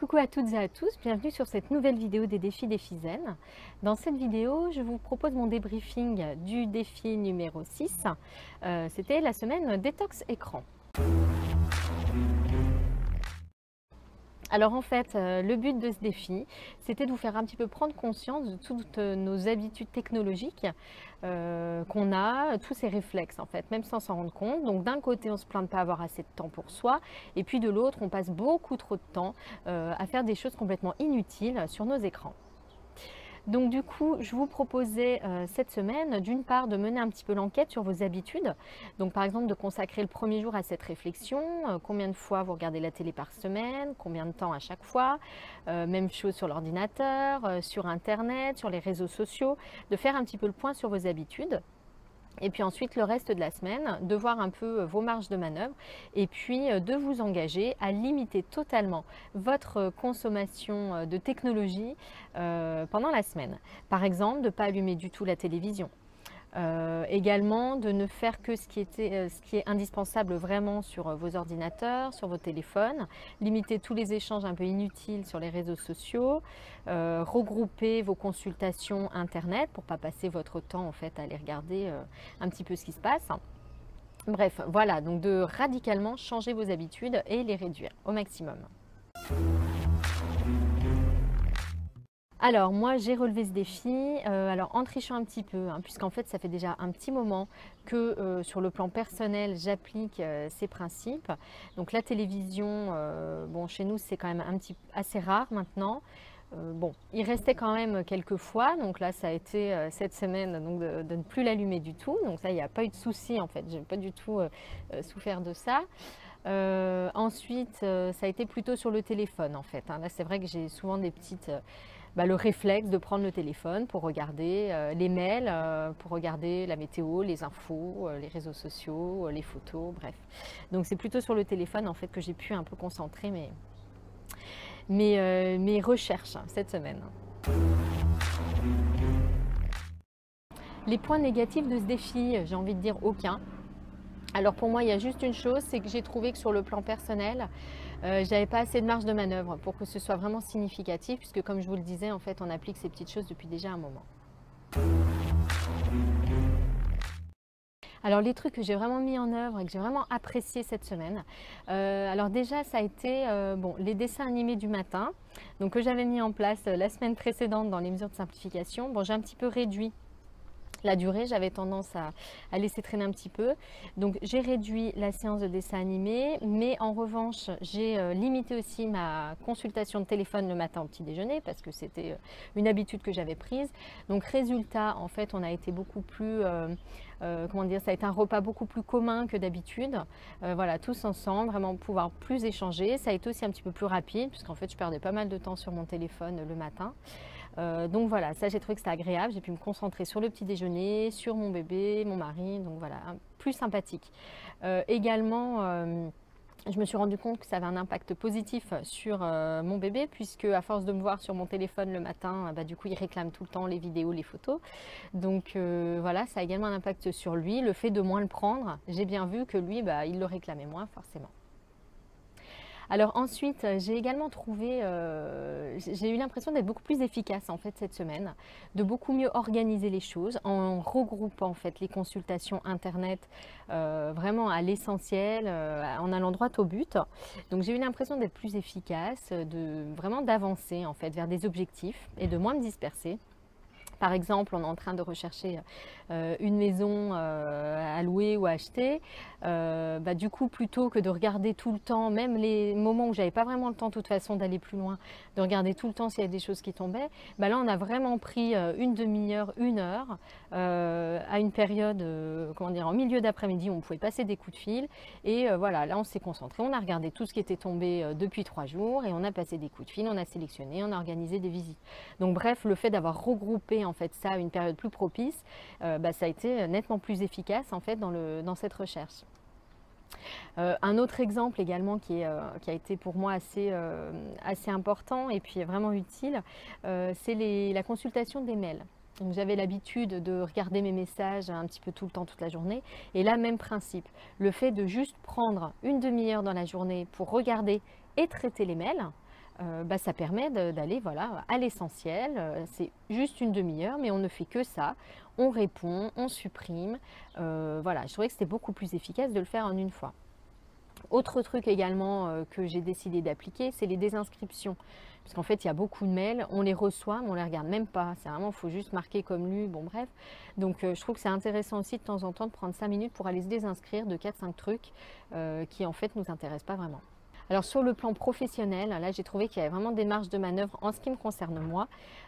Coucou à toutes et à tous, bienvenue sur cette nouvelle vidéo des défis zen. Dans cette vidéo, je vous propose mon débriefing du défi numéro 6. C'était la semaine détox écran. Alors en fait, le but de ce défi, c'était de vous faire un petit peu prendre conscience de toutes nos habitudes technologiques qu'on a, tous ces réflexes en fait, même sans s'en rendre compte. Donc d'un côté, on se plaint de ne pas avoir assez de temps pour soi, et puis de l'autre, on passe beaucoup trop de temps à faire des choses complètement inutiles sur nos écrans. Donc du coup, je vous proposais cette semaine, d'une part, de mener un petit peu l'enquête sur vos habitudes. Donc par exemple, de consacrer le premier jour à cette réflexion. Combien de fois vous regardez la télé par semaine? Combien de temps à chaque fois? Même chose sur l'ordinateur, sur Internet, sur les réseaux sociaux. De faire un petit peu le point sur vos habitudes. Et puis ensuite, le reste de la semaine, de voir un peu vos marges de manœuvre et puis de vous engager à limiter totalement votre consommation de technologie pendant la semaine. Par exemple, de ne pas allumer du tout la télévision. Également, de ne faire que ce qui est indispensable vraiment sur vos ordinateurs, sur vos téléphones, limiter tous les échanges un peu inutiles sur les réseaux sociaux, regrouper vos consultations internet pour ne pas passer votre temps en fait à aller regarder un petit peu ce qui se passe. Bref, voilà, donc de radicalement changer vos habitudes et les réduire au maximum. Alors moi j'ai relevé ce défi, alors en trichant un petit peu, puisqu'en fait ça fait déjà un petit moment que sur le plan personnel j'applique ces principes. Donc la télévision, bon chez nous c'est quand même assez rare maintenant. Bon, il restait quand même quelques fois, donc là ça a été cette semaine donc de ne plus l'allumer du tout. Donc ça il n'y a pas eu de souci en fait, j'ai pas du tout souffert de ça. Ensuite ça a été plutôt sur le téléphone en fait. Là c'est vrai que j'ai souvent des petites... le réflexe de prendre le téléphone pour regarder les mails, pour regarder la météo, les infos, les réseaux sociaux, les photos, bref. Donc c'est plutôt sur le téléphone en fait que j'ai pu un peu concentrer mes recherches cette semaine. Les points négatifs de ce défi, j'ai envie de dire aucun. Alors pour moi, il y a juste une chose, c'est que j'ai trouvé que sur le plan personnel, j'avais pas assez de marge de manœuvre pour que ce soit vraiment significatif, puisque comme je vous le disais, en fait, on applique ces petites choses depuis déjà un moment. Alors les trucs que j'ai vraiment mis en œuvre et que j'ai vraiment apprécié cette semaine, alors déjà ça a été les dessins animés du matin, donc que j'avais mis en place la semaine précédente dans les mesures de simplification. Bon, j'ai un petit peu réduit la durée, j'avais tendance à laisser traîner un petit peu. Donc j'ai réduit la séance de dessin animé, mais en revanche, j'ai limité aussi ma consultation de téléphone le matin au petit déjeuner parce que c'était une habitude que j'avais prise. Donc résultat, en fait, on a été beaucoup plus... comment dire, ça a été un repas beaucoup plus commun que d'habitude. Voilà, tous ensemble, vraiment pouvoir plus échanger. Ça a été aussi un petit peu plus rapide puisqu'en fait, je perdais pas mal de temps sur mon téléphone le matin. Donc voilà, ça j'ai trouvé que c'était agréable, j'ai pu me concentrer sur le petit déjeuner, sur mon bébé, mon mari, donc voilà, plus sympathique. Également, je me suis rendu compte que ça avait un impact positif sur mon bébé, puisque à force de me voir sur mon téléphone le matin, du coup il réclame tout le temps les vidéos, les photos. Donc voilà, ça a également un impact sur lui, le fait de moins le prendre. J'ai bien vu que lui, il le réclamait moins forcément. Alors ensuite, j'ai également trouvé, j'ai eu l'impression d'être beaucoup plus efficace en fait cette semaine, de beaucoup mieux organiser les choses en regroupant en fait les consultations internet vraiment à l'essentiel, en allant droit au but. Donc j'ai eu l'impression d'être plus efficace, vraiment d'avancer en fait vers des objectifs et de moins me disperser. Par exemple, on est en train de rechercher une maison à louer ou à acheter. Du coup, plutôt que de regarder tout le temps, même les moments où j'avais pas vraiment le temps de toute façon d'aller plus loin, de regarder tout le temps s'il y a des choses qui tombaient, là on a vraiment pris une demi-heure, une heure à une période, comment dire, en milieu d'après-midi où on pouvait passer des coups de fil. Et voilà, là on s'est concentré, on a regardé tout ce qui était tombé depuis 3 jours et on a passé des coups de fil, on a sélectionné, on a organisé des visites. Donc bref, le fait d'avoir regroupé en fait ça à une période plus propice, ça a été nettement plus efficace en fait dans cette recherche. Un autre exemple également qui a été pour moi assez important et puis vraiment utile, c'est la consultation des mails. Donc j'avais l'habitude de regarder mes messages un petit peu tout le temps, toute la journée. Et là, même principe, le fait de juste prendre une demi-heure dans la journée pour regarder et traiter les mails, ça permet d'aller voilà, à l'essentiel. C'est juste une demi-heure, mais on ne fait que ça. On répond, on supprime. Voilà, je trouvais que c'était beaucoup plus efficace de le faire en une fois. Autre truc également que j'ai décidé d'appliquer, c'est les désinscriptions. Parce qu'en fait, il y a beaucoup de mails, on les reçoit, mais on ne les regarde même pas. C'est vraiment, il faut juste marquer comme lu, bon bref. Donc je trouve que c'est intéressant aussi de temps en temps de prendre 5 minutes pour aller se désinscrire de 4-5 trucs qui en fait ne nous intéressent pas vraiment. Alors sur le plan professionnel, là j'ai trouvé qu'il y avait vraiment des marges de manœuvre en ce qui me concerne moi,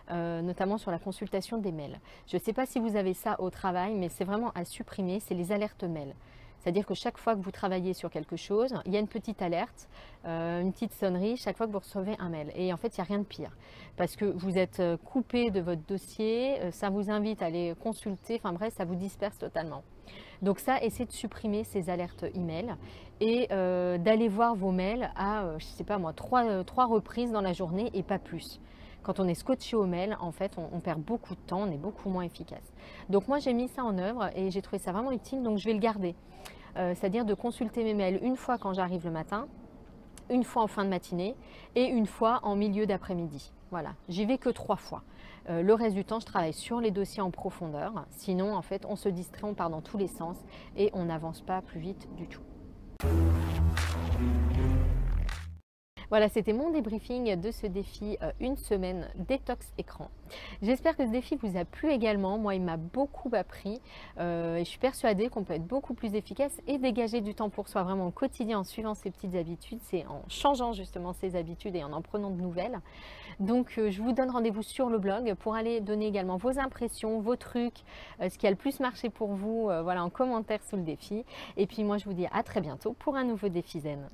notamment sur la consultation des mails. Je ne sais pas si vous avez ça au travail, mais c'est vraiment à supprimer, c'est les alertes mails. C'est-à-dire que chaque fois que vous travaillez sur quelque chose, il y a une petite alerte, une petite sonnerie chaque fois que vous recevez un mail. Et en fait, il n'y a rien de pire parce que vous êtes coupé de votre dossier, ça vous invite à aller consulter, enfin bref, ça vous disperse totalement. Donc ça, essayez de supprimer ces alertes email et d'aller voir vos mails à, je ne sais pas moi, trois reprises dans la journée et pas plus. Quand on est scotché au mail, en fait, on perd beaucoup de temps, on est beaucoup moins efficace. Donc moi, j'ai mis ça en œuvre et j'ai trouvé ça vraiment utile, donc je vais le garder. C'est-à-dire de consulter mes mails une fois quand j'arrive le matin, une fois en fin de matinée et une fois en milieu d'après-midi. Voilà, j'y vais que 3 fois. Le reste du temps, je travaille sur les dossiers en profondeur. Sinon, en fait, on se distrait, on part dans tous les sens et on n'avance pas plus vite du tout. Voilà, c'était mon débriefing de ce défi une semaine détox écran. J'espère que ce défi vous a plu également. Moi, il m'a beaucoup appris et je suis persuadée qu'on peut être beaucoup plus efficace et dégager du temps pour soi vraiment au quotidien en suivant ses petites habitudes. C'est en changeant justement ses habitudes et en prenant de nouvelles. Donc, je vous donne rendez-vous sur le blog pour aller donner également vos impressions, vos trucs, ce qui a le plus marché pour vous, voilà, en commentaire sous le défi. Et puis moi, je vous dis à très bientôt pour un nouveau défi zen.